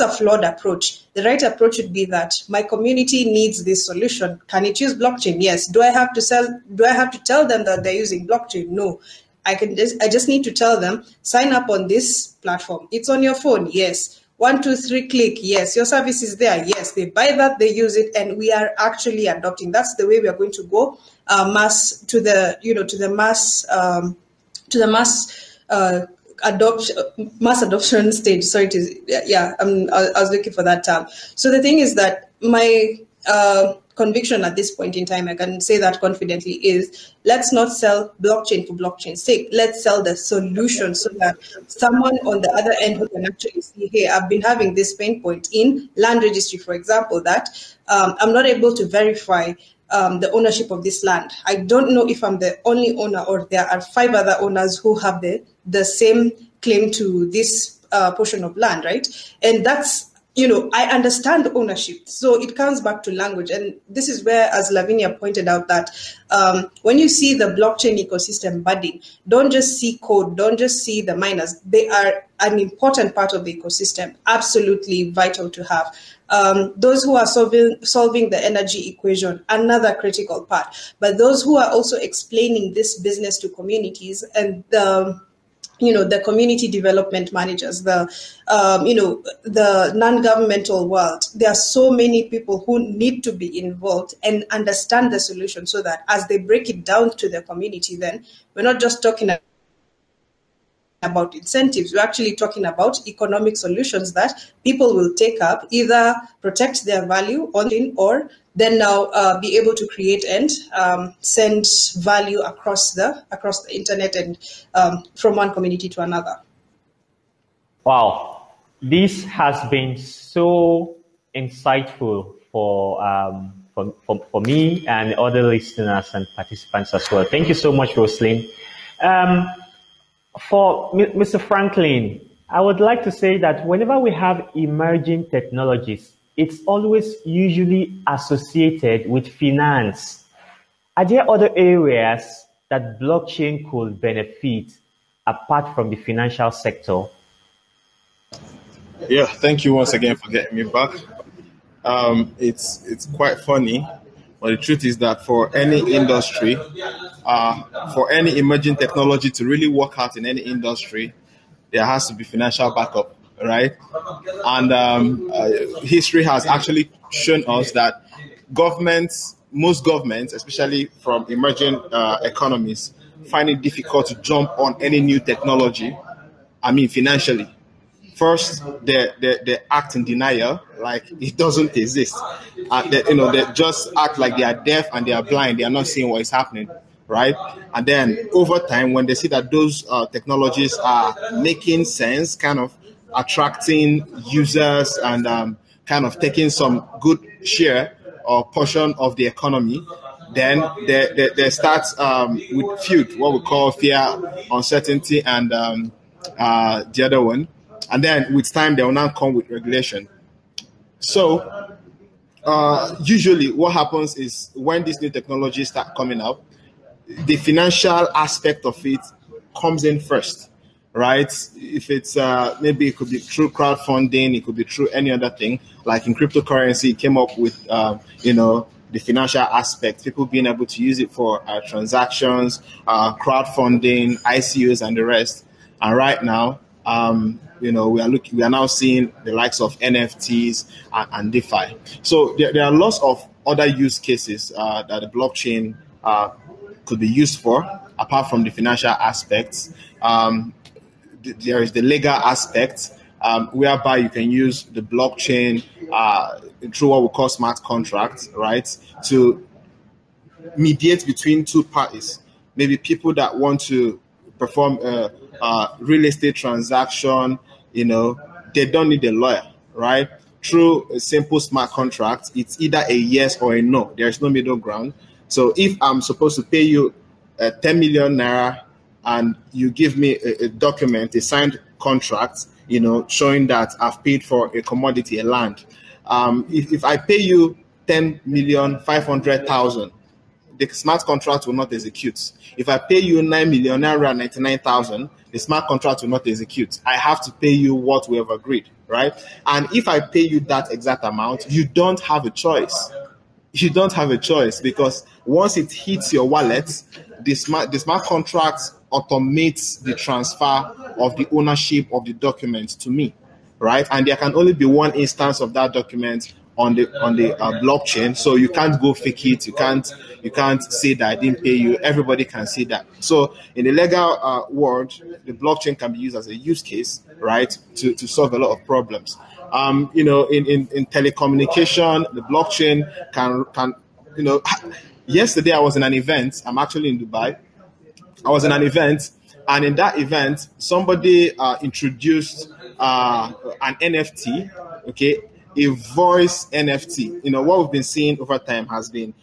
a flawed approach. The right approach would be that my community needs this solution. Can it use blockchain? Yes. Do I have to tell them that they're using blockchain? No. I just need to tell them, sign up on this platform. It's on your phone. Yes. 1, 2, 3, click. Yes. Your service is there. Yes. They buy that, they use it, and we are actually adopting. That's the way we are going to go mass adoption stage. Sorry I was looking for that term. So the thing is that my conviction at this point in time, I can say that confidently, is let's not sell blockchain for blockchain's sake. Let's sell the solution so that someone on the other end who can actually see, hey, I've been having this pain point in land registry, for example, that I'm not able to verify the ownership of this land. I don't know if I'm the only owner or there are 5 other owners who have the same claim to this portion of land, right? And that's, I understand ownership. So it comes back to language. And this is where, as Lavinia pointed out, that when you see the blockchain ecosystem budding, don't just see code, don't just see the miners. They are an important part of the ecosystem, absolutely vital to have. Those who are solving the energy equation, another critical part. But those who are also explaining this business to communities, and the community development managers, the non-governmental world. There are so many people who need to be involved and understand the solution, so that as they break it down to the community, then we're not just talking about incentives. We're actually talking about economic solutions that people will take up, either protect their value or then now be able to create and send value across the internet and from one community to another. Wow, this has been so insightful for me and other listeners and participants as well. Thank you so much, Roslyn. For Mr. Franklin, I would like to say that whenever we have emerging technologies, it's always usually associated with finance. Are there other areas that blockchain could benefit apart from the financial sector? Yeah, thank you once again for getting me back. It's quite funny, but the truth is that for any industry, for any emerging technology to really work out in any industry, there has to be financial backup, right? And history has actually shown us that most governments, especially from emerging economies, find it difficult to jump on any new technology. Financially. First, they act in denial, like it doesn't exist. They just act like they are deaf and they are blind. They are not seeing what is happening, right? And then over time, when they see that those technologies are making sense, kind of attracting users and kind of taking some good share or portion of the economy, then they start with feud, what we call fear, uncertainty, and the other one. And then with time, they will now come with regulation. So usually what happens is when these new technologies start coming up, the financial aspect of it comes in first, right? If it's maybe it could be through crowdfunding, it could be through any other thing. Like in cryptocurrency, it came up with, the financial aspect, people being able to use it for transactions, crowdfunding, ICOs, and the rest. And right now, we are now seeing the likes of NFTs and DeFi. So there are lots of other use cases that the blockchain could be used for, apart from the financial aspects. There is the legal aspect, whereby you can use the blockchain through what we call smart contracts, right, to mediate between two parties. Maybe people that want to perform a real estate transaction, they don't need a lawyer, right? Through a simple smart contract, it's either a yes or a no. There's no middle ground. So if I'm supposed to pay you 10 million naira and you give me a document, a signed contract, showing that I've paid for a commodity, a land. If I pay you 10,500,000, the smart contract will not execute. If I pay you 9,099,000, the smart contract will not execute. I have to pay you what we have agreed, right? And if I pay you that exact amount, you don't have a choice. You don't have a choice, because once it hits your wallet, the smart contract automates the transfer of the ownership of the document to me, right? And there can only be one instance of that document on the blockchain, so you can't go fake it. You can't say that I didn't pay you. Everybody can see that. So in the legal world, the blockchain can be used as a use case, right, to solve a lot of problems. In telecommunication, the blockchain can yesterday I was in an event. I'm actually in Dubai. I was in an event, and in that event, somebody introduced an NFT, okay, a voice NFT. What we've been seeing over time has been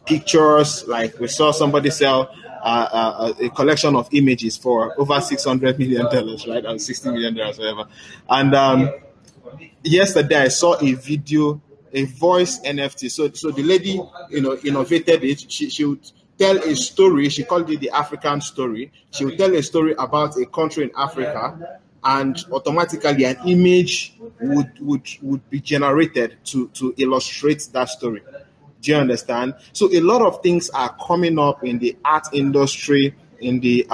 pictures. Like we saw somebody sell a collection of images for over $600 million, right, or $60 million, whatever. And yesterday I saw a video, a voice NFT. So the lady, innovated it. She would tell a story. She called it the African story. She would tell a story about a country in Africa, and automatically an image would be generated to illustrate that story. Do you understand? So a lot of things are coming up in the art industry, in the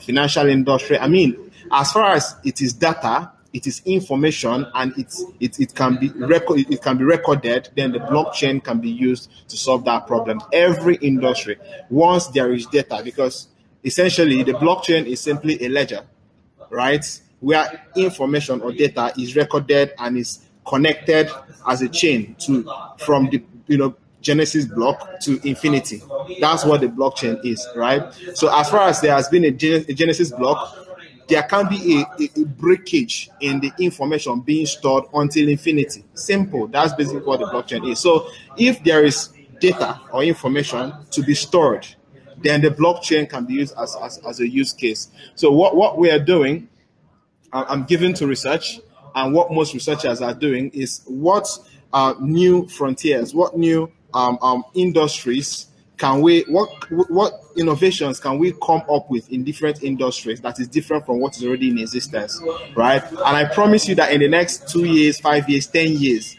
financial industry. I mean, as far as it is data, it is information, and it can be recorded. Then the blockchain can be used to solve that problem. Every industry, once there is data, because essentially the blockchain is simply a ledger, right, where information or data is recorded and is connected as a chain from the Genesis block to infinity. That's what the blockchain is, right? So as far as there has been a Genesis block, there can be a breakage in the information being stored until infinity. Simple. That's basically what the blockchain is. So if there is data or information to be stored, then the blockchain can be used as a use case. So what we are doing, I'm giving to research, and what most researchers are doing is what new frontiers, what new industries what innovations can we come up with in different industries that is different from what is already in existence, right? And I promise you that in the next 2 years, 5 years, 10 years,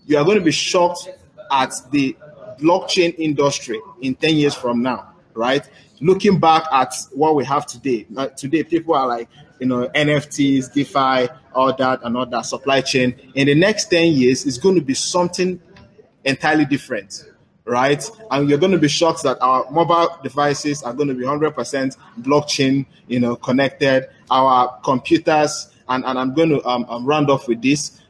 you are going to be shocked at the blockchain industry in 10 years from now, right? Looking back at what we have today. Today, people are like, NFTs, DeFi, all that, supply chain. In the next 10 years, it's going to be something entirely different, right? And you're going to be shocked that our mobile devices are going to be 100% blockchain, connected. Our computers, and I'm going to round off with this.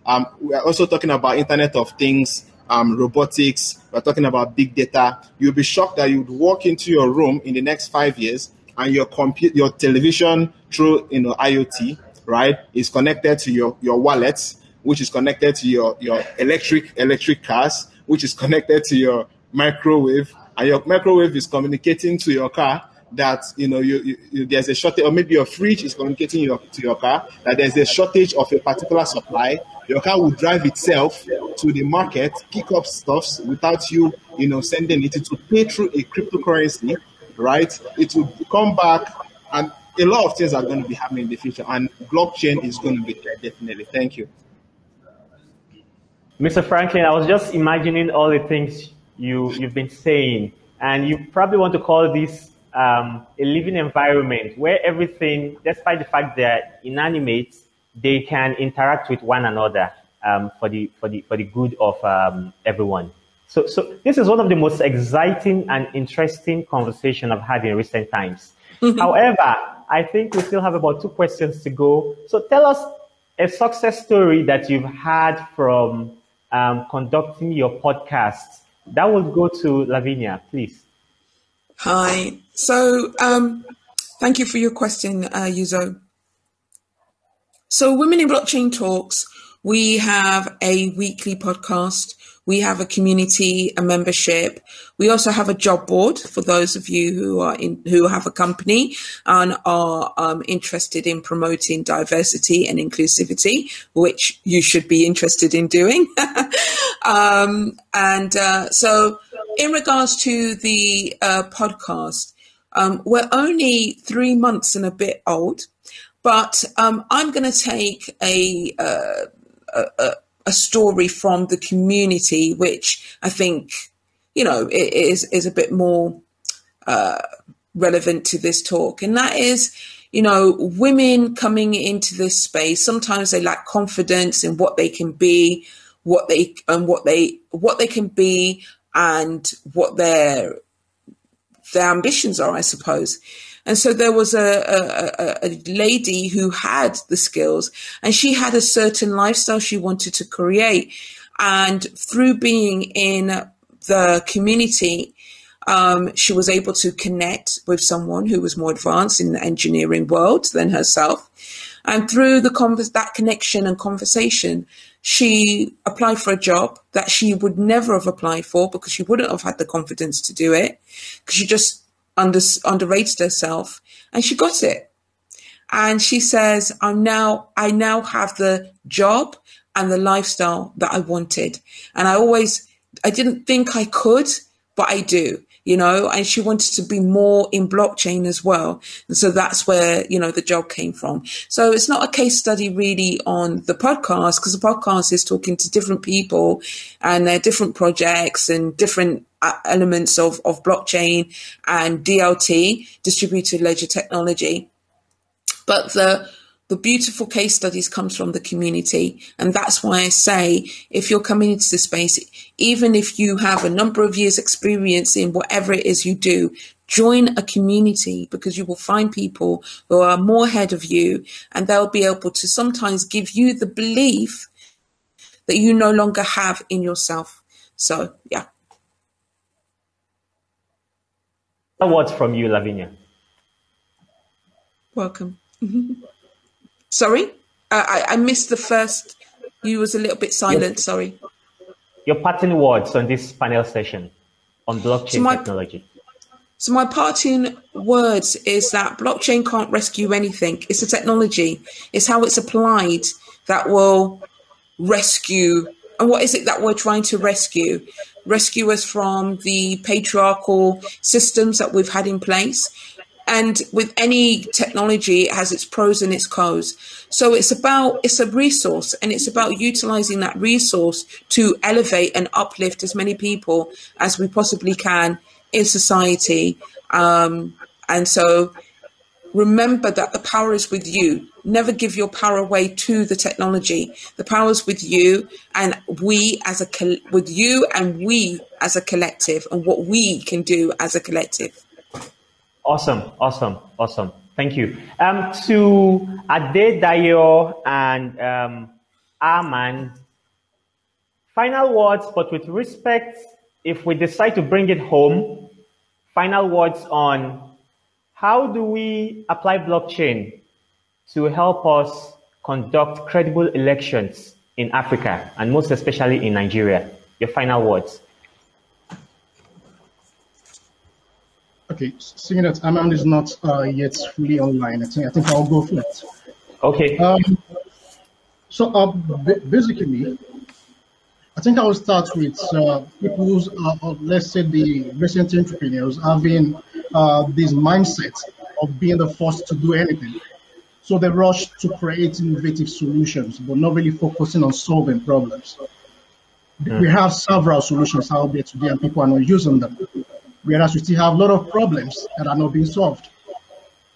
We are also talking about Internet of Things, robotics. We're talking about big data. You'll be shocked that you'd walk into your room in the next 5 years, and your television through IoT, right, is connected to your wallet, which is connected to your electric cars, which is connected to your microwave, and your microwave is communicating to your car that there's a shortage, or maybe your fridge is communicating to your car that there's a shortage of a particular supply. Your car will drive itself to the market, pick up stuffs without you sending it. It will pay through a cryptocurrency, right? It will come back, and a lot of things are going to be happening in the future, and blockchain is going to be there, definitely. Thank you. Mr. Franklin, I was just imagining all the things you've been saying, and you probably want to call this a living environment where everything, despite the fact they're inanimate, they can interact with one another for the good of everyone. So this is one of the most exciting and interesting conversations I've had in recent times. However, I think we still have about 2 questions to go. So tell us a success story that you've had from conducting your podcast. That would go to Lavinia, please. Hi. So thank you for your question, Yuzo. So Women in Blockchain Talks, we have a weekly podcast. We have a community, a membership. We also have a job board for those of you who have a company and are interested in promoting diversity and inclusivity, which you should be interested in doing. So in regards to the podcast, we're only 3 months and a bit old, but I'm going to take a story from the community, which I think, is a bit more relevant to this talk. And that is, women coming into this space, sometimes they lack confidence in what they can be, what they can be, and what their ambitions are, I suppose. And so there was a lady who had the skills, and she had a certain lifestyle she wanted to create. And through being in the community, she was able to connect with someone who was more advanced in the engineering world than herself. And through that connection and conversation, she applied for a job that she would never have applied for because she wouldn't have had the confidence to do it, because she just underrated herself, and she got it. And she says, I now have the job and the lifestyle that I wanted. And I didn't think I could, but I do. And she wanted to be more in blockchain as well. And so that's where, the job came from. So it's not a case study really on the podcast, because the podcast is talking to different people and their different projects and different elements of blockchain and DLT, distributed ledger technology. But the beautiful case studies comes from the community. And that's why I say, if you're coming into this space, even if you have a number of years experience in whatever it is you do, join a community, because you will find people who are more ahead of you, and they'll be able to sometimes give you the belief that you no longer have in yourself. So, yeah. Words from you, Lavinia. Welcome. Sorry, I missed the first. You was a little bit silent. Yes. Sorry. Your parting words on this panel session on blockchain technology. So my parting words is that blockchain can't rescue anything. It's a technology. It's how it's applied that will rescue. And what is it that we're trying to rescue? Rescue us from the patriarchal systems that we've had in place. And with any technology, it has its pros and its cons. So it's a resource, and it's about utilizing that resource to elevate and uplift as many people as we possibly can in society. And so remember that the power is with you. Never give your power away to the technology. The power is with you, and we as a collective, and what we can do as a collective. Awesome. Thank you. To Adedayo and Armand, final words, but with respect, if we decide to bring it home, final words on how do we apply blockchain to help us conduct credible elections in Africa, and most especially in Nigeria? Your final words. Okay, seeing that Armand is not yet fully online, I think I'll go for it. Okay. Basically, I think I will start with people who's, let's say, the recent entrepreneurs having this mindset of being the first to do anything. So they rush to create innovative solutions, but not really focusing on solving problems. We have several solutions out there today, and people are not using them, whereas we still have a lot of problems that are not being solved.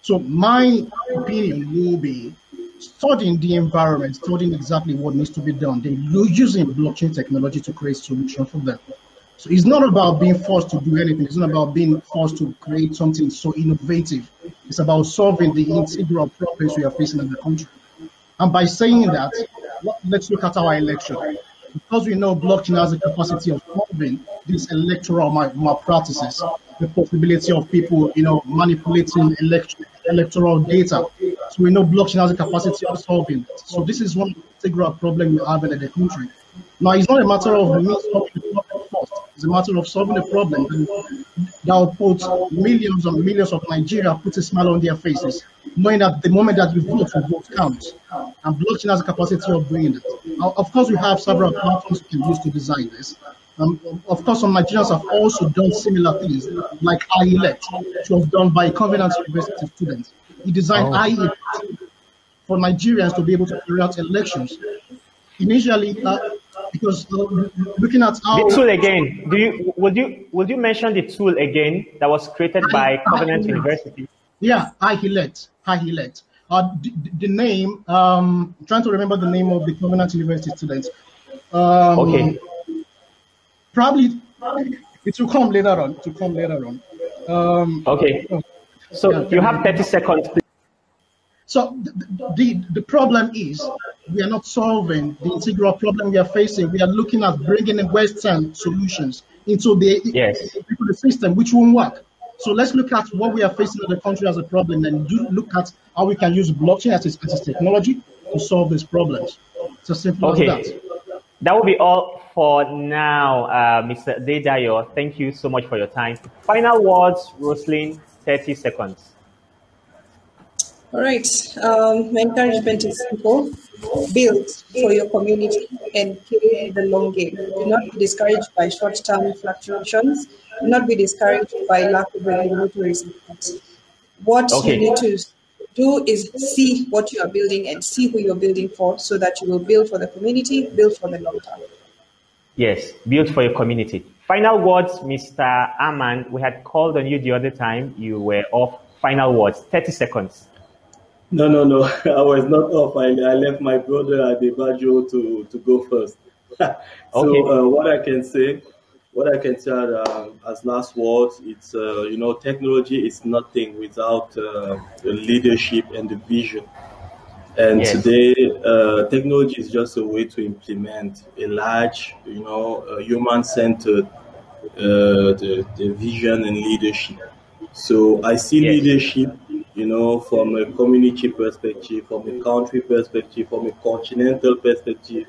So my opinion will be studying the environment, studying exactly what needs to be done, then using blockchain technology to create solutions for them. So it's not about being forced to do anything. It's not about being forced to create something so innovative. It's about solving the integral problems we are facing in the country. And by saying that, let's look at our election. Because we know blockchain has the capacity of solving these electoral malpractices, the possibility of people, manipulating electoral data. So we know blockchain has the capacity of solving it. So this is one integral problem we have in the country. Now, it's not a matter of me solving the problem first. It's a matter of solving the problem that will put millions and millions of Nigerians put a smile on their faces. knowing that the moment that you vote, your vote counts. And blockchain has a capacity of doing that. Of course, we have several platforms we can use to design this. Of course, some Nigerians have also done similar things, like iElect, which was done by Covenant University students. He designed iElect for Nigerians to be able to carry out elections. Initially, because looking at how the tool again, would you mention the tool again that was created by Covenant University? Yeah, iElect. The name, trying to remember the name of the Covenant University students. Okay. Probably it will come later on. Okay. So you have 30 seconds, please. So the problem is we are not solving the integral problem we are facing. We are looking at bringing in Western solutions into the system, which won't work. So let's look at what we are facing in the country as a problem and look at how we can use blockchain as a technology to solve these problems. It's as simple as that. That will be all for now, Mr. Dedayo. Thank you so much for your time. Final words, Roslyn, 30 seconds. All right. My encouragement is simple. Build for your community and play the long game. Do not be discouraged by short-term fluctuations. Do not be discouraged by lack of regulatory support. What you need to do is see what you are building and see who you're building for so that you will build for the community, build for the long term. Yes, build for your community. Final words, Mr. Aman. We had called on you the other time. You were off. Final words, 30 seconds. No. I was not off. I left my brother at the Bajo to go first. So what I can say as last words, it's technology is nothing without the leadership and the vision. And today, technology is just a way to implement a large, human-centered the vision and leadership. So I see leadership, from a community perspective, from a country perspective, from a continental perspective,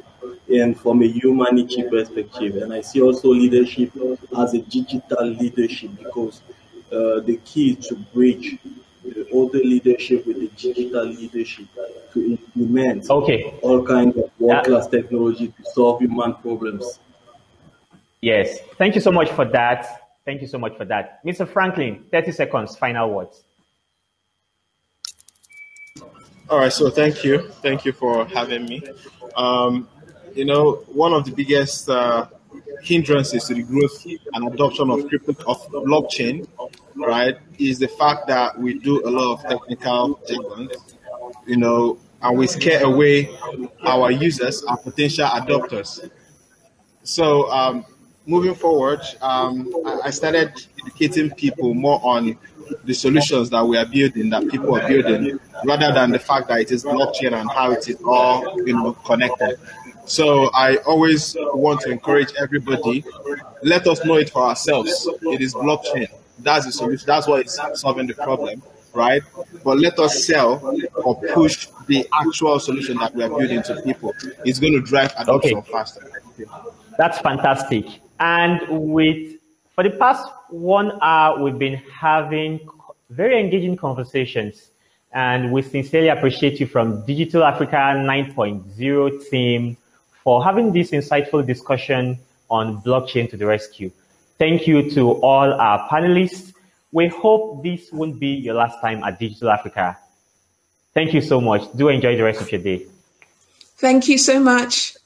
and from a humanity perspective. And I see also leadership as a digital leadership because the key is to bridge the older leadership with the digital leadership to implement all kinds of world-class technology to solve human problems. Yes. Thank you so much for that. Mr. Franklin, 30 seconds, final words. All right, so thank you. Thank you for having me. One of the biggest hindrances to the growth and adoption of blockchain, right, is the fact that we do a lot of technical jargon, and we scare away our users, our potential adopters. So moving forward, I started educating people more on the solutions that we are building, that people are building, rather than the fact that it is blockchain and how it is all connected. So I always want to encourage everybody, let us know it for ourselves. It is blockchain. That's the solution. That's what is solving the problem, right? But let us sell or push the actual solution that we are building to people. It's going to drive adoption faster. That's fantastic. And for the past 1 hour, we've been having very engaging conversations. And we sincerely appreciate you from Digital Africa 9.0 team for having this insightful discussion on blockchain to the rescue. Thank you to all our panelists. We hope this won't be your last time at Digital Africa. Thank you so much. Do enjoy the rest of your day. Thank you so much.